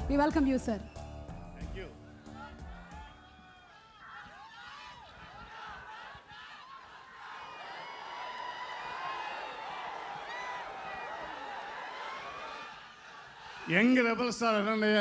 We welcome you, sir. Thank you. Young rebel star అన్నయ్య,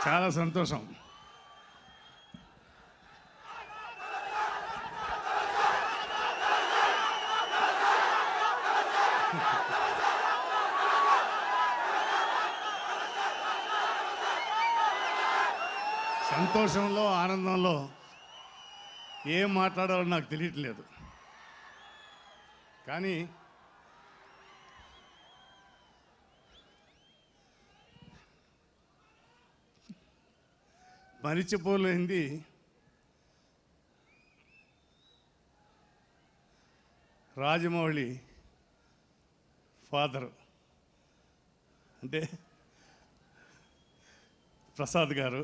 చాలా సంతోషం. సంతోషంలో ఆనందంలో ఏం మాట్లాడాలో నాకు తెలియట్లేదు. కానీ మరిచిపోలేంది రాజమౌళి ఫాదర్ అంటే ప్రసాద్ గారు.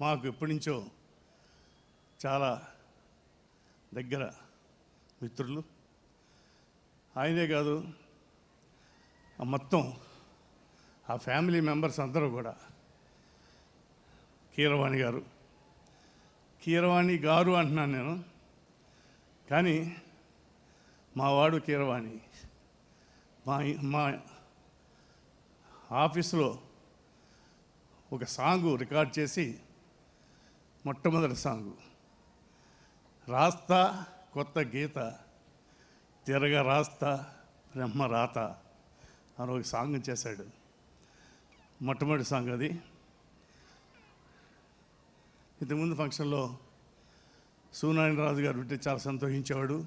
మాకు ఎప్పటి నుంచో చాలా దగ్గర మిత్రులు. ఆయనే కాదు, మొత్తం ఆ ఫ్యామిలీ మెంబర్స్ అందరూ కూడా. కీరవాణి గారు, కీరవాణి గారు అంటున్నాను నేను, కానీ మా వాడు కీరవాణి. మా ఆఫీసులో ఒక సాంగు రికార్డ్ చేసి, మొట్టమొదటి సాంగు రాస్తా కొత్త గీత తిరగ రాస్తా బ్రహ్మ రాత అని ఒక సాంగ్ చేశాడు. మొట్టమొదటి సాంగ్ అది. ఇంతకుముందు ఫంక్షన్లో సూనారాయణరాజు గారు ఉంటే చాలా సంతోషించేవాడు.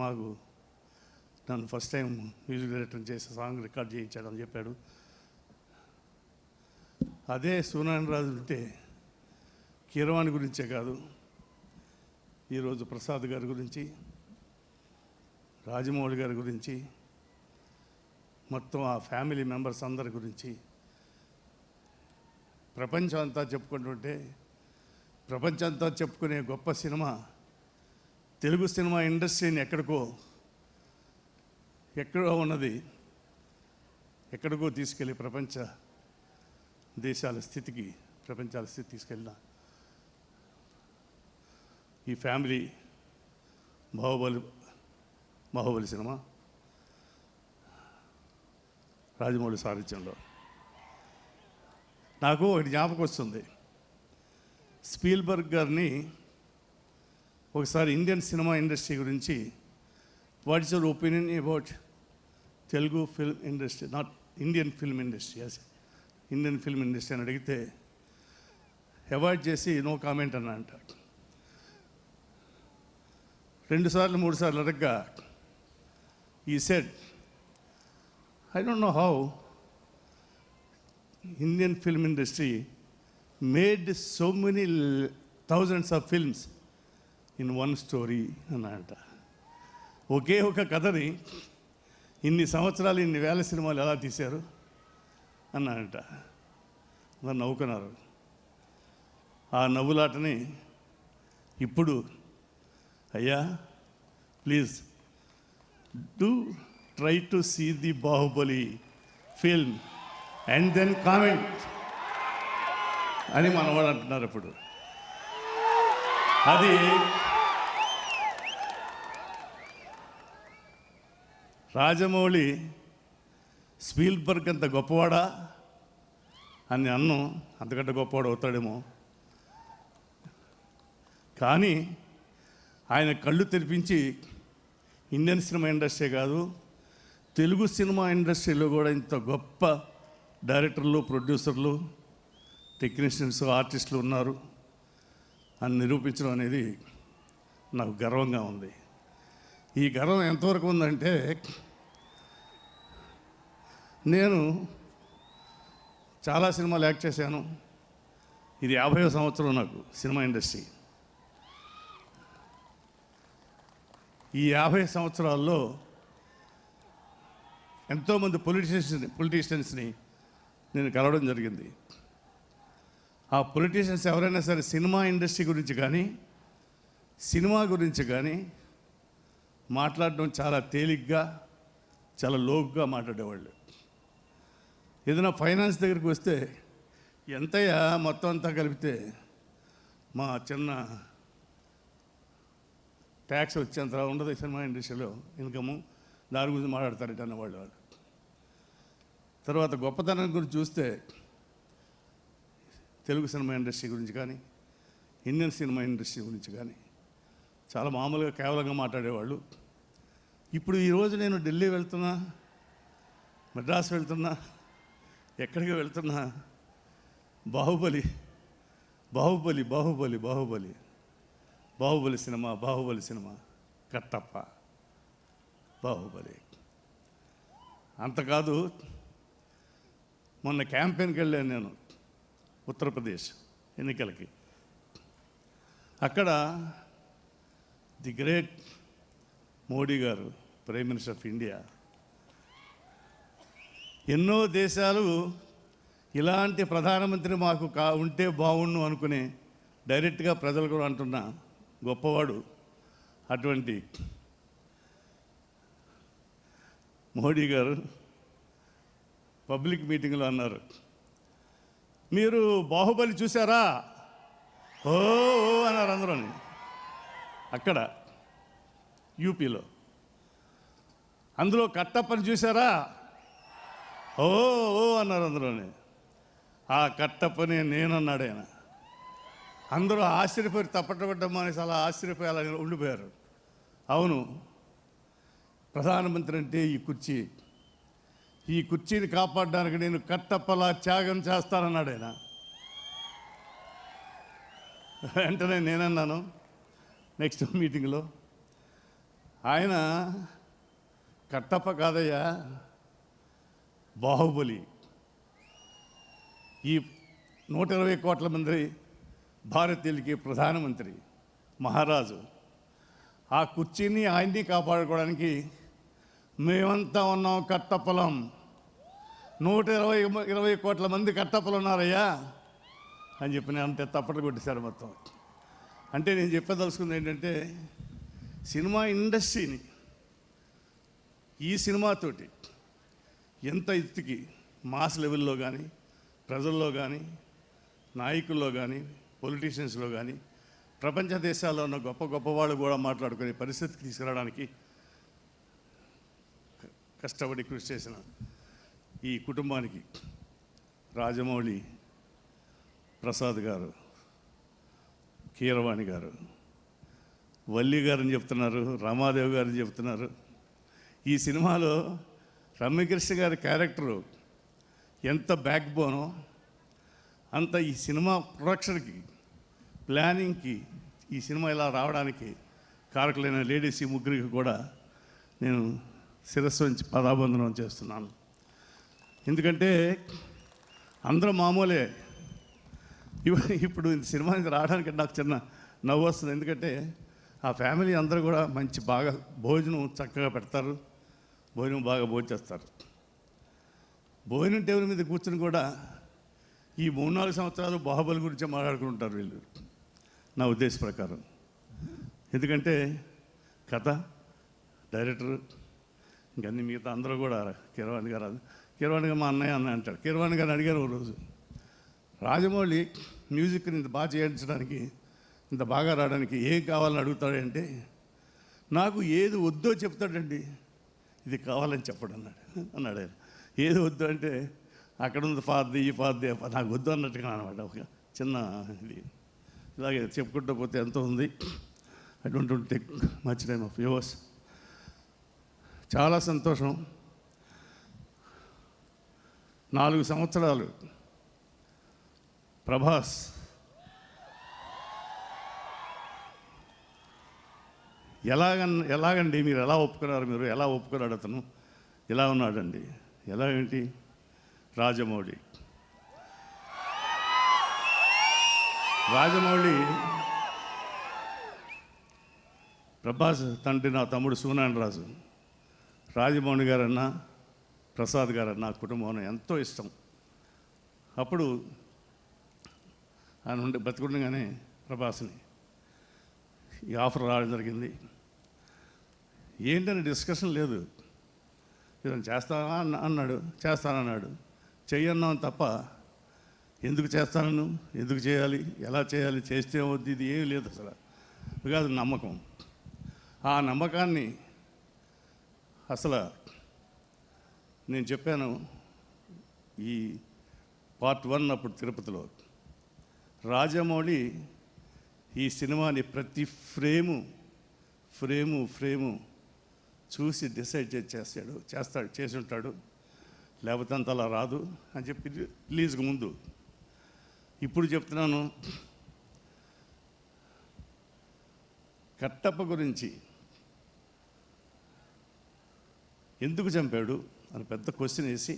మాకు నన్ను ఫస్ట్ టైం మ్యూజిక్ డైరెక్టర్ చేసి సాంగ్ రికార్డ్ చేయించాడని చెప్పాడు. అదే సూనారాయణరాజు ఉంటే కీరవాణి గురించే కాదు, ఈరోజు ప్రసాద్ గారి గురించి, రాజమౌళి గారి గురించి, మొత్తం ఆ ఫ్యామిలీ మెంబర్స్ అందరి గురించి ప్రపంచం అంతా చెప్పుకుంటుంటే, ప్రపంచం అంతా చెప్పుకునే గొప్ప సినిమా తెలుగు సినిమా ఇండస్ట్రీని ఎక్కడో ఉన్నది ఎక్కడికో తీసుకెళ్ళి ప్రపంచాల స్థితికి తీసుకెళ్ళిన ఈ ఫ్యామిలీ బాహుబలి సినిమా రాజమౌళి సారథ్యంలో. నాకు ఒకటి జ్ఞాపకం వస్తుంది. స్పీల్బర్గ్ గారిని ఒకసారి ఇండియన్ సినిమా ఇండస్ట్రీ గురించి, what is your opinion about Telugu film industry, not Indian film industry, Indian film industry అని అడిగితే అవాయిడ్ చేసి నో కామెంట్ అన్నా అంట. 2 సార్లు 3 సార్లు అడగ్గా ఈ said, I don't know how Indian film industry made so many thousands of films in one story అన్నమాట. ఒకే ఒక కథని ఇన్ని సంవత్సరాలు ఇన్ని వేల సినిమాలు ఎలా తీశారు అన్నాడంట. మరి నవ్వుకున్నారు. ఆ నవ్వులాటని ఇప్పుడు, అయ్యా please try to see the Bahubali film and then comment అని మనవాడు అంటున్నారు. ఇప్పుడు అది రాజమౌళి స్పీల్బర్గ్ అంత గొప్పవాడా అని అన్నం, అంతకంటే గొప్పవాడు అవుతాడేమో. కానీ ఆయన కళ్ళు తెరిపించి ఇండియన్ సినిమా ఇండస్ట్రీ కాదు, తెలుగు సినిమా ఇండస్ట్రీలో కూడా ఇంత గొప్ప డైరెక్టర్లు, ప్రొడ్యూసర్లు, టెక్నీషియన్స్, ఆర్టిస్టులు ఉన్నారు అని నిరూపించడం అనేది నాకు గర్వంగా ఉంది. ఈ గర్వం ఎంతవరకు ఉందంటే, నేను చాలా సినిమాలు యాక్ట్ చేశాను. ఇది 50వ సంవత్సరం నాకు సినిమా ఇండస్ట్రీ. ఈ 50 సంవత్సరాల్లో ఎంతోమంది పొలిటీషియన్స్ని నేను కలవడం జరిగింది. ఆ పొలిటీషియన్స్ ఎవరైనా సరే సినిమా ఇండస్ట్రీ గురించి కానీ, సినిమా గురించి కానీ మాట్లాడడం చాలా తేలిగ్గా, చాలా లోకుగా మాట్లాడేవాళ్ళు. ఏదైనా ఫైనాన్స్ దగ్గరికి వస్తే ఎంతయ్యా మొత్తం అంతా కలిపితే మా చిన్న ట్యాక్స్ వచ్చేంత ఉండదు సినిమా ఇండస్ట్రీలో ఇన్కము, దాని గురించి మాట్లాడతారట అన్నవాళ్ళు. వాళ్ళు తర్వాత గొప్పతనం గురించి చూస్తే తెలుగు సినిమా ఇండస్ట్రీ గురించి కానీ ఇండియన్ సినిమా ఇండస్ట్రీ గురించి కానీ చాలా మామూలుగా కేవలంగా మాట్లాడేవాళ్ళు. ఇప్పుడు ఈరోజు నేను ఢిల్లీ వెళ్తున్నా, మద్రాసు వెళ్తున్నా, ఎక్కడికి వెళ్తున్నా బాహుబలి బాహుబలి బాహుబలి బాహుబలి బాహుబలి సినిమా, బాహుబలి సినిమా, కట్టప్ప, బాహుబలి. అంతకాదు, మొన్న క్యాంపెయిన్కి వెళ్ళాను నేను ఉత్తరప్రదేశ్ ఎన్నికలకి. అక్కడ ది గ్రేట్ మోడీ గారు, ప్రైమ్ మినిస్టర్ ఆఫ్ ఇండియా, ఎన్నో దేశాలు ఇలాంటి ప్రధానమంత్రి మాకు ఉంటే బాగుండు అనుకుని డైరెక్ట్గా ప్రజలు కూడా అంటున్న గొప్పవాడు. అటువంటి మోడీ గారు పబ్లిక్ మీటింగ్లో అన్నారు, మీరు బాహుబలి చూసారా? ఓ అన్నారు అందరూ. అక్కడ యూపీలో. అందులో కట్టప్పని చూసారా? ఓ అన్నారు అందరూని. ఆ కట్టప్పని నేనన్నాడు ఆయన. అందరూ ఆశ్చర్యపోయి తప్పటపడ్డం అనేసి అలా ఆశ్చర్యపోయి అలా ఉండిపోయారు. అవును, ప్రధానమంత్రి అంటే ఈ కుర్చీని కాపాడడానికి నేను కట్టప్పలా త్యాగం చేస్తానన్నాడు ఆయన. వెంటనే నేనన్నాను నెక్స్ట్ మీటింగ్లో, ఆయన కట్టప్ప కాదయ్యా, బాహుబలి. ఈ 120 కోట్ల మంది భారతీయులకి ప్రధానమంత్రి, మహారాజు. ఆ కుర్చీని ఆయన్ని కాపాడుకోవడానికి మేమంతా ఉన్నాం కట్టప్పలం. 120 కోట్ల మంది కట్టప్పలు ఉన్నారయ్యా అని చెప్పి అంటే తప్పట్లు కొట్టేశారు మొత్తం. అంటే నేను చెప్పదలుచుకుంది ఏంటంటే, సినిమా ఇండస్ట్రీని ఈ సినిమాతోటి ఎంత ఎత్తుకి మాస్ లెవెల్లో కానీ, ప్రజల్లో కానీ, నాయకుల్లో కానీ, పొలిటీషియన్స్లో కానీ, ప్రపంచ దేశాల్లో ఉన్న గొప్ప గొప్ప వాళ్ళు కూడా మాట్లాడుకునే పరిస్థితికి తీసుకురావడానికి కష్టపడి కృషి చేసిన ఈ కుటుంబానికి రాజమౌళి ప్రసాద్ గారు, కీరవాణి గారు, వల్లి గారని చెప్తున్నారు, రామాదేవి గారని చెప్తున్నారు. ఈ సినిమాలో రమ్యకృష్ణ గారి క్యారెక్టరు ఎంత బ్యాక్ బోనో అంత ఈ సినిమా ప్రొడక్షన్కి, ప్లానింగ్కి, ఈ సినిమా ఇలా రావడానికి కారకులైన లేడీస్ ఈ ముగ్గురికి కూడా నేను శిరస్సు నుంచి పదాబంధనం చేస్తున్నాను. ఎందుకంటే అందరూ మామూలే. ఇప్పుడు సినిమా రావడానికి నాకు చిన్న నవ్వు వస్తుంది. ఎందుకంటే ఆ ఫ్యామిలీ అందరూ కూడా మంచి బాగా భోజనం చక్కగా పెడతారు, భోజనం బాగా భోజేస్తారు. భోజనం టేబుల్ మీద కూర్చొని కూడా ఈ 3-4 సంవత్సరాలు బాహుబలి గురించి మాట్లాడుకుంటారు వీళ్ళు, నా ఉద్దేశ ప్రకారం. ఎందుకంటే కథ, డైరెక్టర్, ఇంకన్నీ మిగతా అందరూ కూడా కీరవాణి గారు మా అన్నయ్య అన్న అంటాడు. కీరవాణి గారిని అడిగాను ఓ రోజు, రాజమౌళి మ్యూజిక్ని ఇంత బాగా చేయించడానికి, ఇంత బాగా రావడానికి ఏం కావాలని అడుగుతాడంటే, నాకు ఏది వద్దో చెప్తాడండి, ఇది కావాలని చెప్పడు అన్నాడు ఆయన. ఏది వద్దు అంటే అక్కడ ఉంది పాద్ది, ఈ పాద్ది, నాకు వద్దు అన్నట్టుగా అనమాట. ఒక చిన్న ఇది ఇలాగే చెప్పుకుంటూ పోతే ఎంతో ఉంది. I don't take much time of yours. చాలా సంతోషం. 4 సంవత్సరాలు ప్రభాస్ ఎలాగండి మీరు ఎలా ఒప్పుకున్నారు? మీరు ఎలా ఒప్పుకున్నాడు? అతను ఎలా ఉన్నాడండి? ఎలాగేంటి? రాజమౌళి ప్రభాస్ తండ్రి నా తమ్ముడు సూనారాయణ రాజు. రాజమౌళి గారన్నా, ప్రసాద్ గారన్నా కుటుంబం ఎంతో ఇష్టం. అప్పుడు ఆయన బతికుండగానే ప్రభాస్ని ఈ ఆఫర్ రావడం జరిగింది. ఏంటని డిస్కషన్ లేదు. ఇతను చేస్తానా అన్నాడు, చేస్తానన్నాడు. చెయ్యన్నాం తప్ప ఎందుకు చేస్తాను, ఎందుకు చేయాలి, ఎలా చేయాలి, చేస్తే వద్దు, ఇది ఏమీ లేదు అసలు. బికాజ్ నమ్మకం. ఆ నమ్మకాన్ని అసలు నేను చెప్పాను ఈ పార్ట్ 1 అప్పుడు తిరుపతిలో. రాజమౌళి ఈ సినిమాని ప్రతి ఫ్రేము చూసి డిసైడ్ చేసి ఉంటాడు. లేకపోతే అంత అలా రాదు అని చెప్పి రిలీజ్కి ముందు. ఇప్పుడు చెప్తున్నాను, కట్టప్ప గురించి ఎందుకు చంపాడు అని పెద్ద క్వశ్చన్ వేసి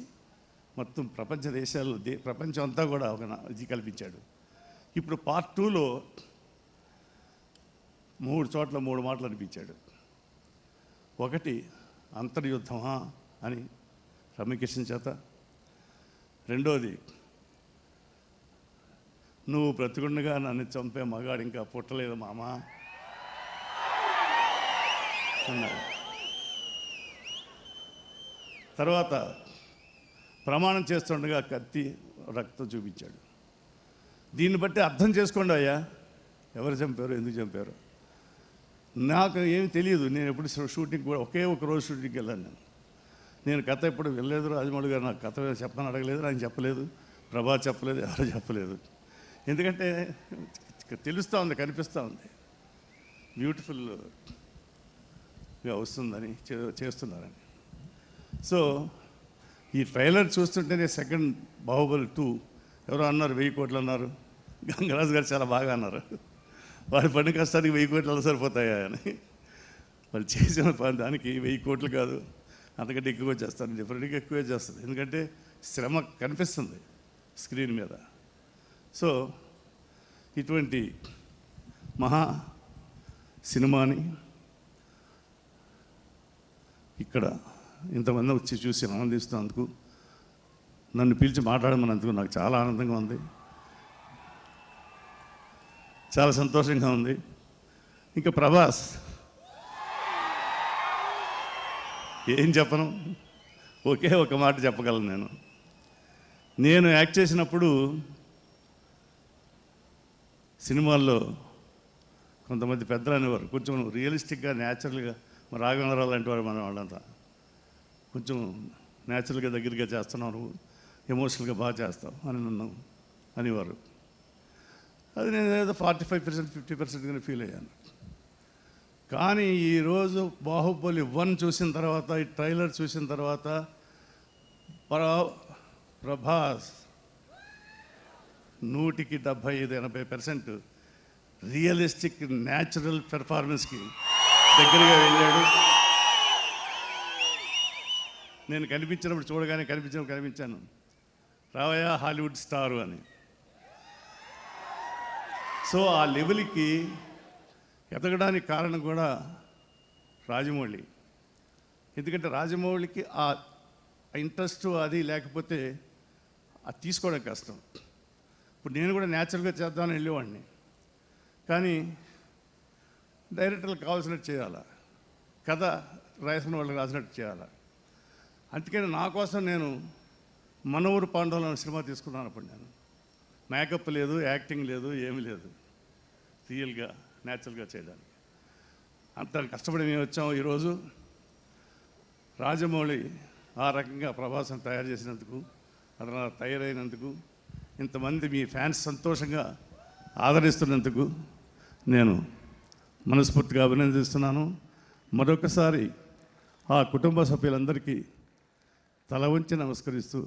మొత్తం ప్రపంచ దేశాల్లో ప్రపంచం అంతా కూడా ఒక ఇది కల్పించాడు. ఇప్పుడు పార్ట్ 2లో 3 చోట్ల 3 మాటలు అనిపించాడు. ఒకటి, అంతర్యుద్ధమా అని రమ్యకృష్ణ చేత. రెండోది, నువ్వు బ్రతికుండగా నన్ను చంపే మగాడు ఇంకా పుట్టలేదు మామా అన్నాడు. తర్వాత ప్రమాణం చేస్తుండగా కత్తి రక్తం చూపించాడు. దీన్ని బట్టి అర్థం చేసుకోండి అయ్యా, ఎవరు చంపారు, ఎందుకు చంపారు. నాకు ఏమి తెలియదు. నేను ఎప్పుడు షూటింగ్ కూడా ఒకే ఒక రోజు షూటింగ్కి వెళ్ళాను. నేను కథ ఎప్పుడు వెళ్ళలేదు. రాజమౌళి గారు నాకు కథ చెప్పని అడగలేదు, ఆయన చెప్పలేదు, ప్రభా చెప్పలేదు, ఎవరు చెప్పలేదు. ఎందుకంటే తెలుస్తూ ఉంది, కనిపిస్తూ ఉంది, బ్యూటిఫుల్గా వస్తుందని చేస్తున్నారని. సో ఈ ట్రైలర్ చూస్తుంటేనే సెకండ్ బాహుబలి 2 ఎవరో అన్నారు 1000 కోట్లు అన్నారు. గంగరాజు గారు చాలా బాగా అన్నారు, వాడి పని కష్టానికి 1000 కోట్లు అలా సరిపోతాయా అని. వాళ్ళు చేసిన దానికి 1000 కోట్లు కాదు, అంతకంటే ఎక్కువ చేస్తారు, డిఫరెంట్గా ఎక్కువే చేస్తుంది. ఎందుకంటే శ్రమ కనిపిస్తుంది స్క్రీన్ మీద. సో ఇటువంటి మహా సినిమాని ఇక్కడ ఇంతమంది వచ్చి చూసి ఆనందిస్తున్నందుకు, నన్ను పిలిచి మాట్లాడమన్నందుకు నాకు చాలా ఆనందంగా ఉంది, చాలా సంతోషంగా ఉంది. ఇంకా ప్రభాస్ ఏం చెప్పను, ఒకే ఒక మాట చెప్పగలను. నేను యాక్ట్ చేసినప్పుడు సినిమాల్లో కొంతమంది పెద్దలు అనేవారు, కొంచెం రియలిస్టిక్గా న్యాచురల్గా, రాఘవేంద్రరావు లాంటి వారు మన వాళ్ళంతా కొంచెం న్యాచురల్గా దగ్గరగా చేస్తున్నావు, ఎమోషనల్గా బాగా చేస్తావు అని నన్ను అనేవారు. అది నేను ఏదో 45% 50%గానే ఫీల్ అయ్యాను. కానీ ఈరోజు బాహుబలి 1 చూసిన తర్వాత, ఈ ట్రైలర్ చూసిన తర్వాత ప్రభాస్ 100కి 75-80% రియలిస్టిక్ న్యాచురల్ పెర్ఫార్మెన్స్కి దగ్గరగా వెళ్ళాడు. నేను కనిపించినప్పుడు చూడగానే కనిపించాను, రావయ్యా హాలీవుడ్ స్టారు అని. సో ఆ లెవెల్కి ఎదగడానికి కారణం కూడా రాజమౌళి. ఎందుకంటే రాజమౌళికి ఆ ఇంట్రెస్ట్ అది లేకపోతే అది తీసుకోవడం కష్టం. ఇప్పుడు నేను కూడా న్యాచురల్గా చేద్దామని వెళ్ళేవాడిని, కానీ డైరెక్టర్లకు కావాల్సినట్టు చేయాలా, కథ రాసిన వాళ్ళకి రాసినట్టు చేయాలా. అందుకని నా కోసం నేను మన ఊరు పాండవులు అనే సినిమా తీసుకున్నాను. అప్పుడు నేను మేకప్ లేదు, యాక్టింగ్ లేదు, ఏమీ లేదు, రియల్గా న్యాచురల్గా చేయడానికి. అంత కష్టపడి మేము వచ్చాము. ఈరోజు రాజమౌళి ఆ రకంగా ప్రభాసం తయారు చేసినందుకు, అతను తయారైనందుకు, ఇంతమంది మీ ఫ్యాన్స్ సంతోషంగా ఆదరిస్తున్నందుకు నేను మనస్ఫూర్తిగా అభినందిస్తున్నాను. మరొకసారి ఆ కుటుంబ సభ్యులందరికీ తల వంచి నమస్కరిస్తూ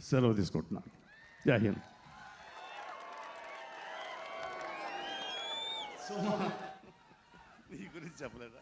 సెలవు తీసుకుంటున్నాను. జై హింద్. నీ గురించి చెప్పలేదా?